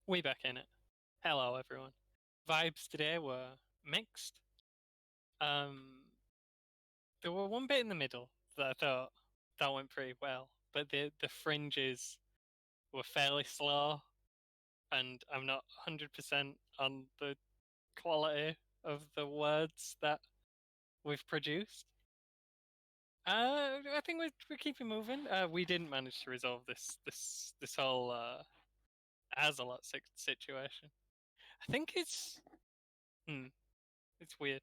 We back in it. Hello, everyone. Vibes today were mixed. Um, there were one bit in the middle that I thought that went pretty well, but the fringes were fairly slow, and I'm not 100% on the quality of the words that we've produced. I think we're keeping moving. We didn't manage to resolve this whole Azelot situation. I think hmm, it's weird.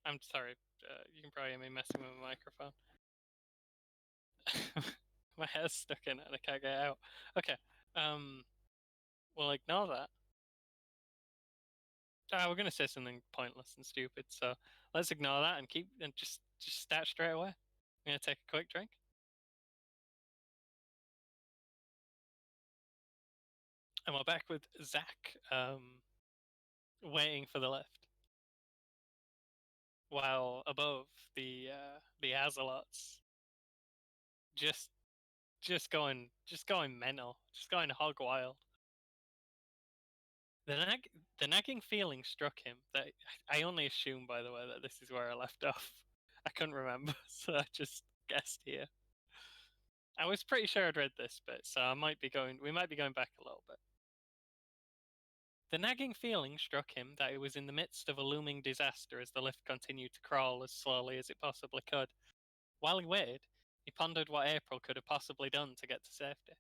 I'm sorry. You can probably hear me messing with my microphone. My hair's stuck in it and I can't get it out. Okay. Um. We'll ignore that. We're gonna say something pointless and stupid, so let's ignore that and just start straight away. I'm gonna take a quick drink. And we're back with Zach. Waiting for the lift, while above the Azelots just just going mental, just going hog wild. The nagging feeling struck him that I only assume, by the way, that this is where I left off. I couldn't remember, so I just guessed here. I was pretty sure I'd read this bit, so we might be going back a little bit. The nagging feeling struck him that it was in the midst of a looming disaster as the lift continued to crawl as slowly as it possibly could. While he waited, he pondered what April could have possibly done to get to safety.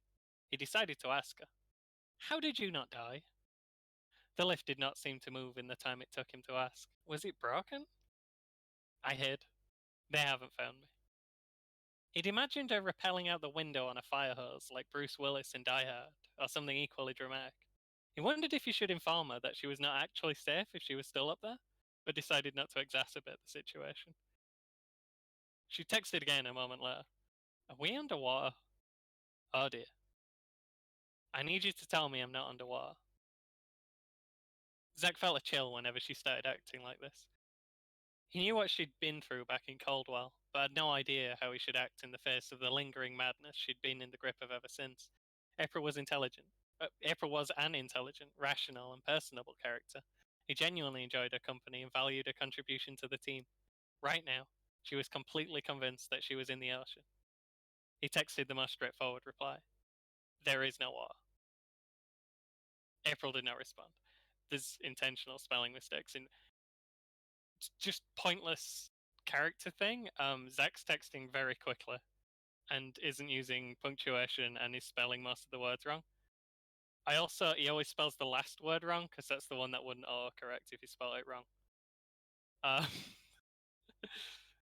He decided to ask her, "How did you not die?" The lift did not seem to move in the time it took him to ask. Was it broken? I hid. They haven't found me. He'd imagined her rappelling out the window on a fire hose like Bruce Willis in Die Hard, or something equally dramatic. He wondered if he should inform her that she was not actually safe if she was still up there, but decided not to exacerbate the situation. She texted again a moment later. Are we underwater? Oh dear. I need you to tell me I'm not underwater. Zack felt a chill whenever she started acting like this. He knew what she'd been through back in Coldwell, but had no idea how he should act in the face of the lingering madness she'd been in the grip of ever since. April was intelligent. April was an intelligent, rational, and personable character. He genuinely enjoyed her company and valued her contribution to the team. Right now, she was completely convinced that she was in the ocean. He texted the most straightforward reply. There is no water. April did not respond. There's intentional spelling mistakes in just pointless character thing. Zach's texting very quickly and isn't using punctuation and is spelling most of the words wrong. He always spells the last word wrong because that's the one that wouldn't autocorrect if you spell it wrong.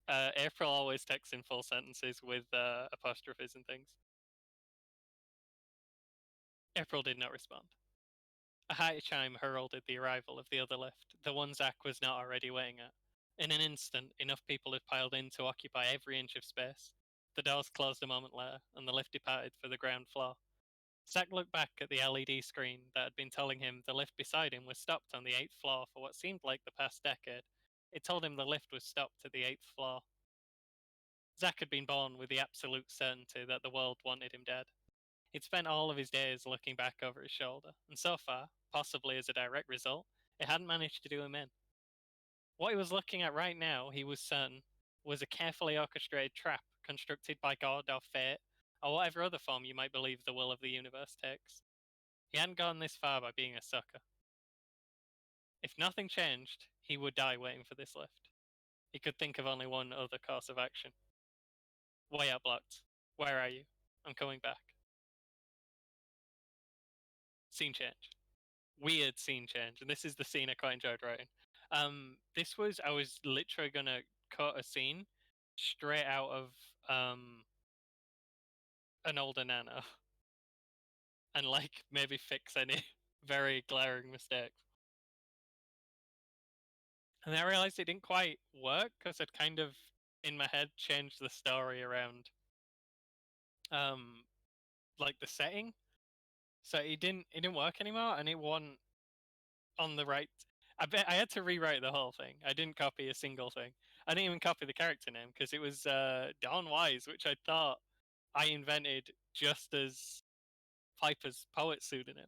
Uh, April always texts in full sentences with apostrophes and things. April did not respond. A high chime heralded the arrival of the other lift, the one Zach was not already waiting at. In an instant, enough people had piled in to occupy every inch of space. The doors closed a moment later, and the lift departed for the ground floor. Zach looked back at the LED screen that had been telling him the lift beside him was stopped on the 8th floor for what seemed like the past decade. It told him the lift was stopped at the 8th floor. Zach had been born with the absolute certainty that the world wanted him dead. He'd spent all of his days looking back over his shoulder, and so far, possibly as a direct result, it hadn't managed to do him in. What he was looking at right now, he was certain, was a carefully orchestrated trap constructed by God or fate, or whatever other form you might believe the will of the universe takes. He hadn't gone this far by being a sucker. If nothing changed, he would die waiting for this lift. He could think of only one other course of action. Way out blocked. Where are you? I'm coming back. Scene change. Weird scene change, and this is the scene I quite enjoyed writing. I was literally gonna cut a scene straight out of an older Nano and like maybe fix any very glaring mistakes. And then I realized it didn't quite work because I'd kind of in my head changed the story around um like the setting. So it didn't work anymore and it wasn't on the right. I had to rewrite the whole thing. I didn't copy a single thing. I didn't even copy the character name because it was Don Wise, which I thought I invented just as Piper's poet pseudonym.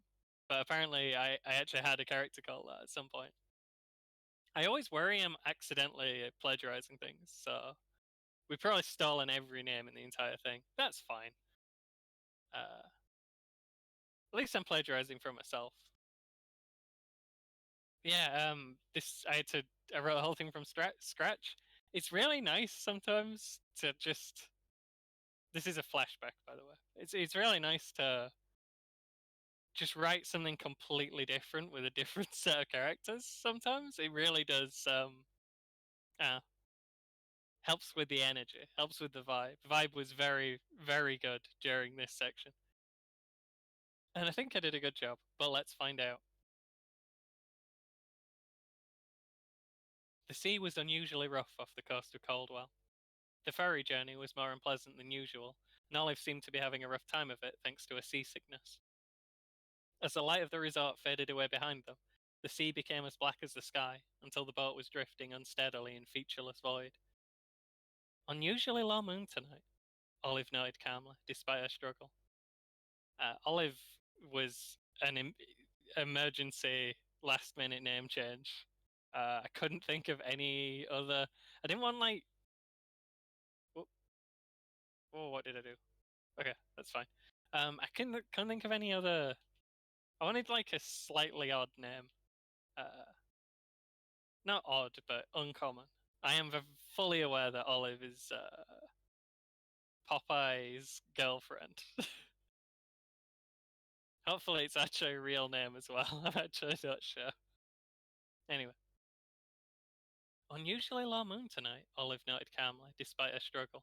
but apparently I actually had a character called that at some point. I always worry I'm accidentally plagiarizing things, so we've probably stolen every name in the entire thing. That's fine. At least I'm plagiarizing from myself. Yeah, this I wrote a whole thing from scratch. It's really nice sometimes to just. This is a flashback, by the way. It's really nice to just write something completely different with a different set of characters. Sometimes it really does. Uh, Helps with the energy, helps with the vibe. Vibe was very, very good during this section, and I think I did a good job. But let's find out. The sea was unusually rough off the coast of Caldwell. The ferry journey was more unpleasant than usual, and Olive seemed to be having a rough time of it thanks to her seasickness. As the light of the resort faded away behind them, the sea became as black as the sky until the boat was drifting unsteadily in featureless void. Unusually low moon tonight, Olive noted calmly, despite her struggle. Olive was an emergency last minute name change. I couldn't think of any other. I didn't want like. Oh, oh, what did I do? Okay, that's fine. I couldn't think of any other. I wanted like a slightly odd name. Uh, Not odd, but uncommon. I am fully aware that Olive is Popeye's girlfriend. Hopefully, it's actually a real name as well. I'm actually not sure. Anyway, unusually low moon tonight, Olive noted calmly, despite her struggle.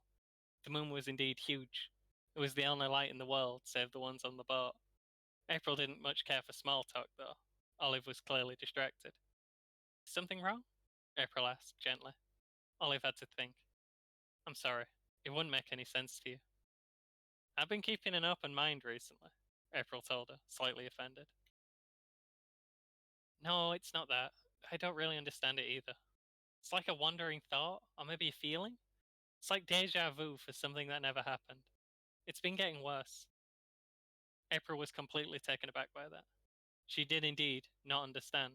The moon was indeed huge. It was the only light in the world, save the ones on the boat. April didn't much care for small talk, though. Olive was clearly distracted. Something wrong? April asked gently. Olive had to think. I'm sorry. It wouldn't make any sense to you. I've been keeping an open mind recently, April told her, slightly offended. No, it's not that. I don't really understand it either. It's like a wandering thought, or maybe a feeling. It's like deja vu for something that never happened. It's been getting worse. April was completely taken aback by that. She did indeed not understand.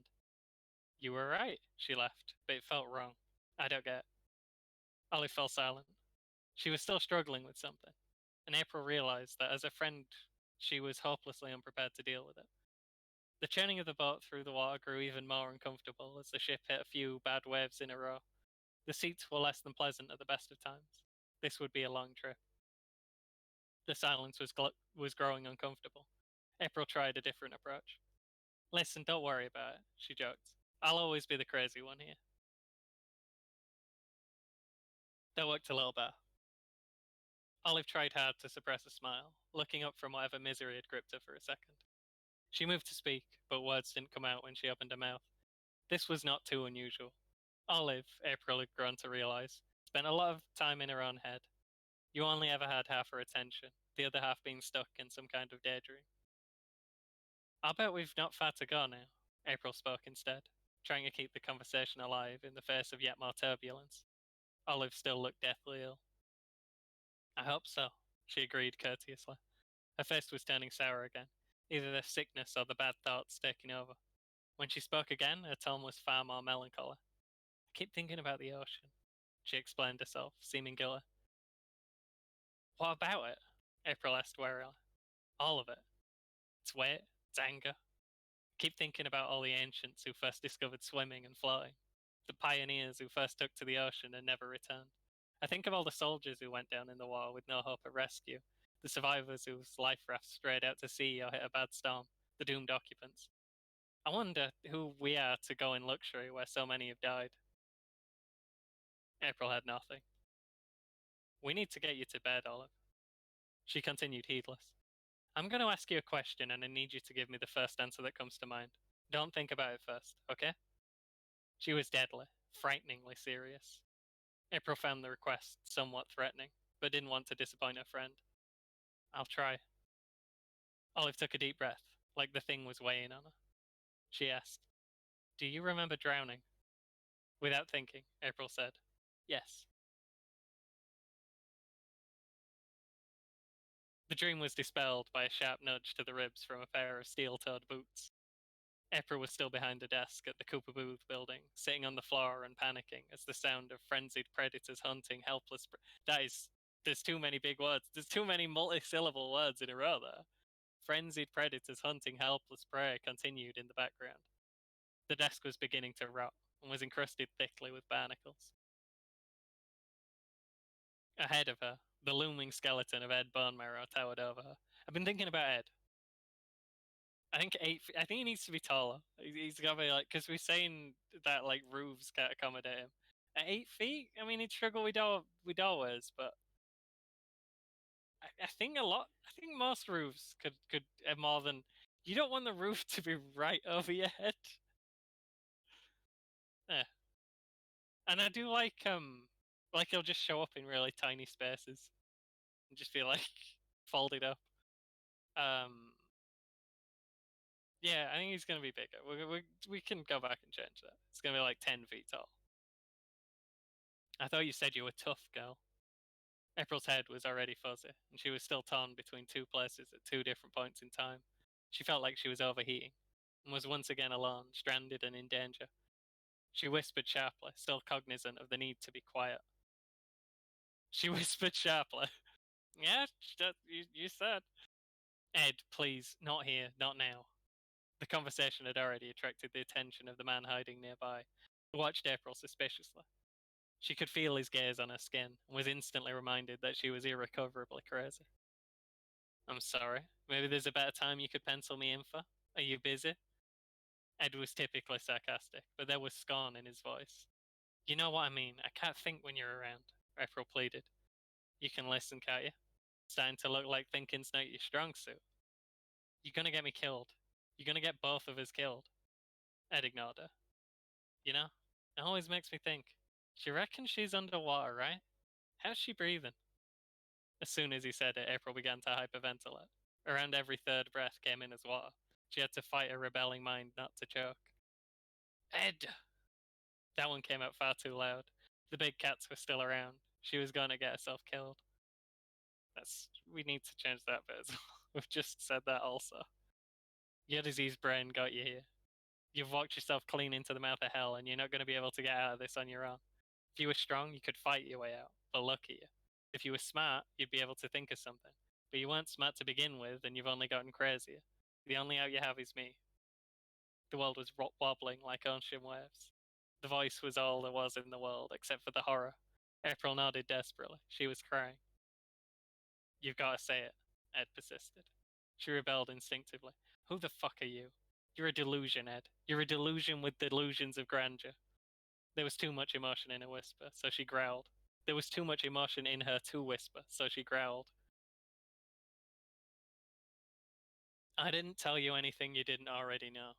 You were right, she laughed, but it felt wrong. I don't get it. Olive fell silent. She was still struggling with something, and April realized that as a friend, she was hopelessly unprepared to deal with it. The churning of the boat through the water grew even more uncomfortable as the ship hit a few bad waves in a row. The seats were less than pleasant at the best of times. This would be a long trip. The silence was growing uncomfortable. April tried a different approach. Listen, don't worry about it, she joked. I'll always be the crazy one here. That worked a little better. Olive tried hard to suppress a smile, looking up from whatever misery had gripped her for a second. She moved to speak, but words didn't come out when she opened her mouth. This was not too unusual. Olive, April had grown to realize, spent a lot of time in her own head. You only ever had half her attention, the other half being stuck in some kind of daydream. I'll bet we've not far to go now, April spoke instead, trying to keep the conversation alive in the face of yet more turbulence. Olive still looked deathly ill. I hope so, she agreed courteously. Her face was turning sour again, either the sickness or the bad thoughts taking over. When she spoke again, her tone was far more melancholy. I keep thinking about the ocean, she explained herself, seeming guilty. What about it? April asked warily. All of it. Its weight, its anger. Keep thinking about all the ancients who first discovered swimming and floating, the pioneers who first took to the ocean and never returned. I think of all the soldiers who went down in the war with no hope of rescue, the survivors whose life rafts strayed out to sea or hit a bad storm, the doomed occupants. I wonder who we are to go in luxury where so many have died. April had nothing. We need to get you to bed, Olive. She continued, heedless. I'm going to ask you a question and I need you to give me the first answer that comes to mind. Don't think about it first, okay? She was deadly, frighteningly serious. April found the request somewhat threatening, but didn't want to disappoint her friend. I'll try. Olive took a deep breath, like the thing was weighing on her. She asked, Do you remember drowning? Without thinking, April said, Yes. The dream was dispelled by a sharp nudge to the ribs from a pair of steel-toed boots. April was still behind a desk at the Cooper Booth building, sitting on the floor and panicking as the sound of frenzied predators hunting helpless. There's too many big words. There's too many multi-syllable words in a row there. Frenzied predators hunting helpless prey continued in the background. The desk was beginning to rot and was encrusted thickly with barnacles. Ahead of her, the looming skeleton of Ed Bonemarrow towered over her. I've been thinking about Ed. I think I think he needs to be taller. He's got to be like, because we're saying that like roofs can't accommodate him. At 8 feet, I mean, he'd struggle with doorways, but I think I think most roofs could have more than. You don't want the roof to be right over your head. Yeah, and I do like he'll just show up in really tiny spaces and just be like folded up. Um, yeah, I think he's gonna be bigger. We can go back and change that. It's gonna be like 10 feet tall. I thought you said you were tough, girl. April's head was already fuzzy, and she was still torn between two places at two different points in time. She felt like she was overheating, and was once again alone, stranded and in danger. She whispered sharply, still cognizant of the need to be quiet. She whispered sharply. Yeah, you said. Ed, please, not here, not now. The conversation had already attracted the attention of the man hiding nearby, who watched April suspiciously. She could feel his gaze on her skin, and was instantly reminded that she was irrecoverably crazy. I'm sorry. Maybe there's a better time you could pencil me in for? Are you busy? Ed was typically sarcastic, but there was scorn in his voice. You know what I mean. I can't think when you're around, April pleaded. You can listen, can't you? Starting to look like thinking's not your strong suit. You're gonna get me killed. You're gonna get both of us killed. Ed ignored her. You know, it always makes me think. She reckons she's underwater, right? How's she breathing? As soon as he said it, April began to hyperventilate. Around every third breath came in as water. She had to fight a rebelling mind not to choke. Ed! That one came out far too loud. The big cats were still around. She was going to get herself killed. We need to change that bit as well. We've just said that also. Your diseased brain got you here. You've walked yourself clean into the mouth of hell, and you're not going to be able to get out of this on your own. If you were strong, you could fight your way out, but look at you. If you were smart, you'd be able to think of something. But you weren't smart to begin with, and you've only gotten crazier. The only out you have is me. The world was wobbling like ocean waves. The voice was all there was in the world, except for the horror. April nodded desperately. She was crying. You've got to say it, Ed persisted. She rebelled instinctively. Who the fuck are you? You're a delusion, Ed. You're a delusion with delusions of grandeur. There was too much emotion in her whisper, so she growled. There was too much emotion in her to whisper, so she growled. I didn't tell you anything you didn't already know.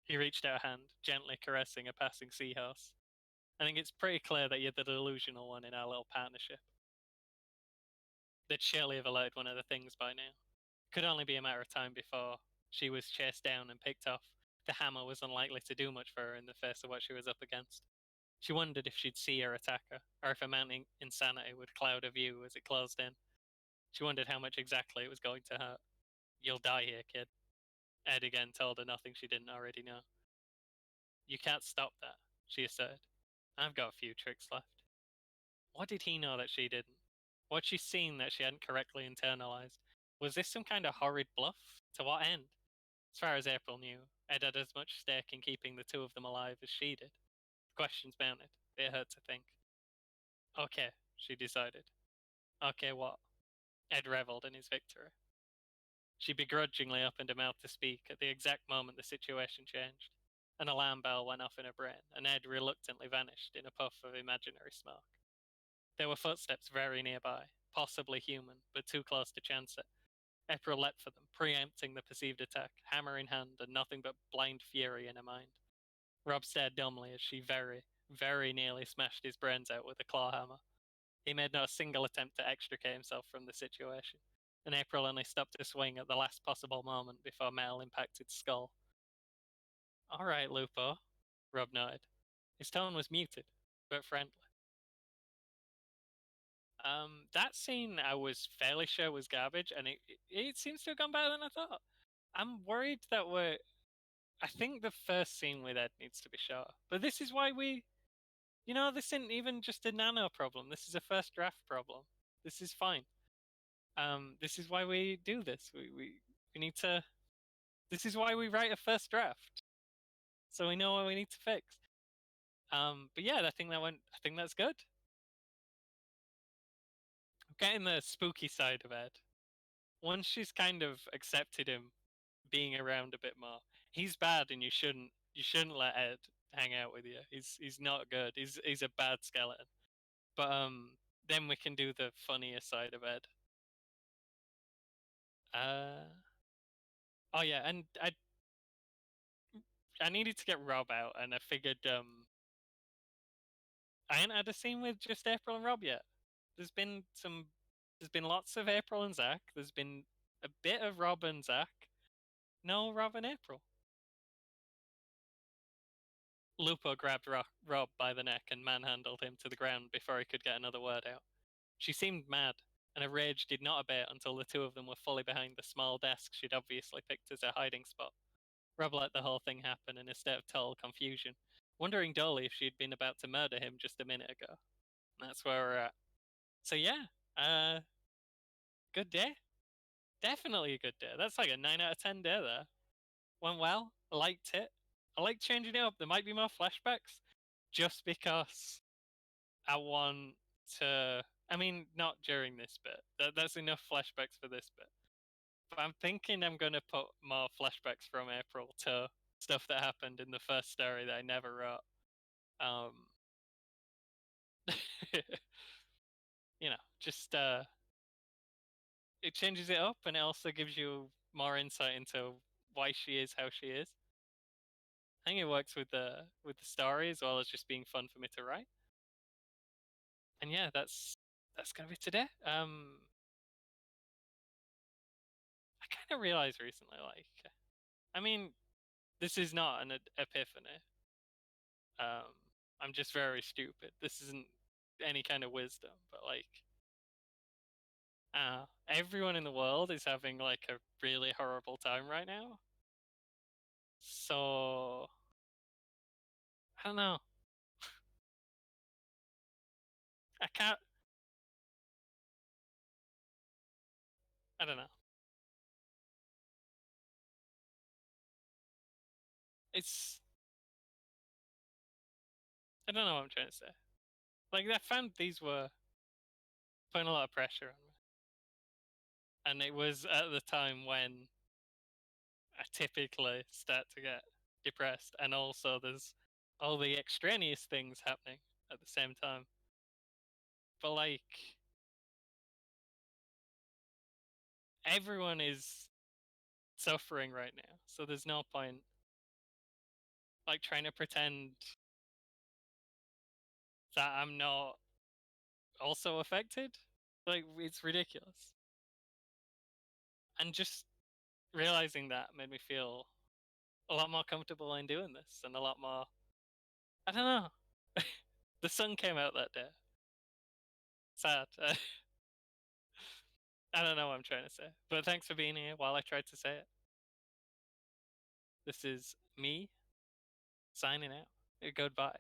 He reached out a hand, gently caressing a passing seahorse. I think it's pretty clear that you're the delusional one in our little partnership. They'd surely have alerted one of the things by now. It could only be a matter of time before she was chased down and picked off. The hammer was unlikely to do much for her in the face of what she was up against. She wondered if she'd see her attacker, or if a mounting insanity would cloud her view as it closed in. She wondered how much exactly it was going to hurt. You'll die here, kid. Ed again told her nothing she didn't already know. You can't stop that, she asserted. I've got a few tricks left. What did he know that she didn't? What'd she seen that she hadn't correctly internalized? Was this some kind of horrid bluff? To what end? As far as April knew, Ed had as much stake in keeping the two of them alive as she did. The questions mounted. It hurt to think. Okay, she decided. Okay, what? Ed revelled in his victory. She begrudgingly opened her mouth to speak at the exact moment the situation changed. An alarm bell went off in her brain, and Ed reluctantly vanished in a puff of imaginary smoke. There were footsteps very nearby, possibly human, but too close to chance it. April leapt for them, preempting the perceived attack, hammer in hand, and nothing but blind fury in her mind. Rob stared dumbly as she very, very nearly smashed his brains out with a claw hammer. He made not a single attempt to extricate himself from the situation, and April only stopped to swing at the last possible moment before metal impacted skull. All right, Lupo, Rob nodded. His tone was muted, but friendly. That scene I was fairly sure was garbage, and it seems to have gone better than I thought. I'm worried that we're. I think the first scene with Ed needs to be shorter, but this is why we. This isn't even just a nano problem. This is a first draft problem. This is fine. This is why we do this. We need to. This is why we write a first draft, so we know what we need to fix. But yeah, I think that went. I think that's good. Getting the spooky side of Ed. Once she's kind of accepted him being around a bit more, he's bad, and you shouldn't let Ed hang out with you. He's not good. He's a bad skeleton. But then we can do the funnier side of Ed. Uh, oh yeah, and I needed to get Rob out, and I figured I ain't had a scene with just April and Rob yet. There's been some. There's been lots of April and Zach. There's been a bit of Rob and Zach. No Rob and April. Lupo grabbed Rob by the neck and manhandled him to the ground before he could get another word out. She seemed mad, and her rage did not abate until the two of them were fully behind the small desk she'd obviously picked as her hiding spot. Rob let the whole thing happen in a state of total confusion, wondering dully if she'd been about to murder him just a minute ago. And that's where we're at. So yeah, good day. Definitely a good day. That's like a 9 out of 10 day there. Went well. I liked it. I like changing it up. There might be more flashbacks just because I want to. I mean, not during this bit. That's enough flashbacks for this bit. But I'm thinking I'm going to put more flashbacks from April to stuff that happened in the first story that I never wrote. Um, just it changes it up, and it also gives you more insight into why she is how she is. I think it works with the story as well as just being fun for me to write. And yeah, that's gonna be today. I kind of realized recently, like, I mean, this is not an epiphany. I'm just very stupid. This isn't any kind of wisdom, but like, everyone in the world is having like a really horrible time right now. So I don't know. I can't. I don't know. It's. I don't know what I'm trying to say. Like, I found these were putting a lot of pressure on me, and it was at the time when I typically start to get depressed, and also there's all the extraneous things happening at the same time. But like, everyone is suffering right now, so there's no point like trying to pretend that I'm not also affected. Like, it's ridiculous. And just realizing that made me feel a lot more comfortable in doing this, and a lot more. I don't know. The sun came out that day. Sad. I don't know what I'm trying to say. But thanks for being here while I tried to say it. This is me signing out. Goodbye.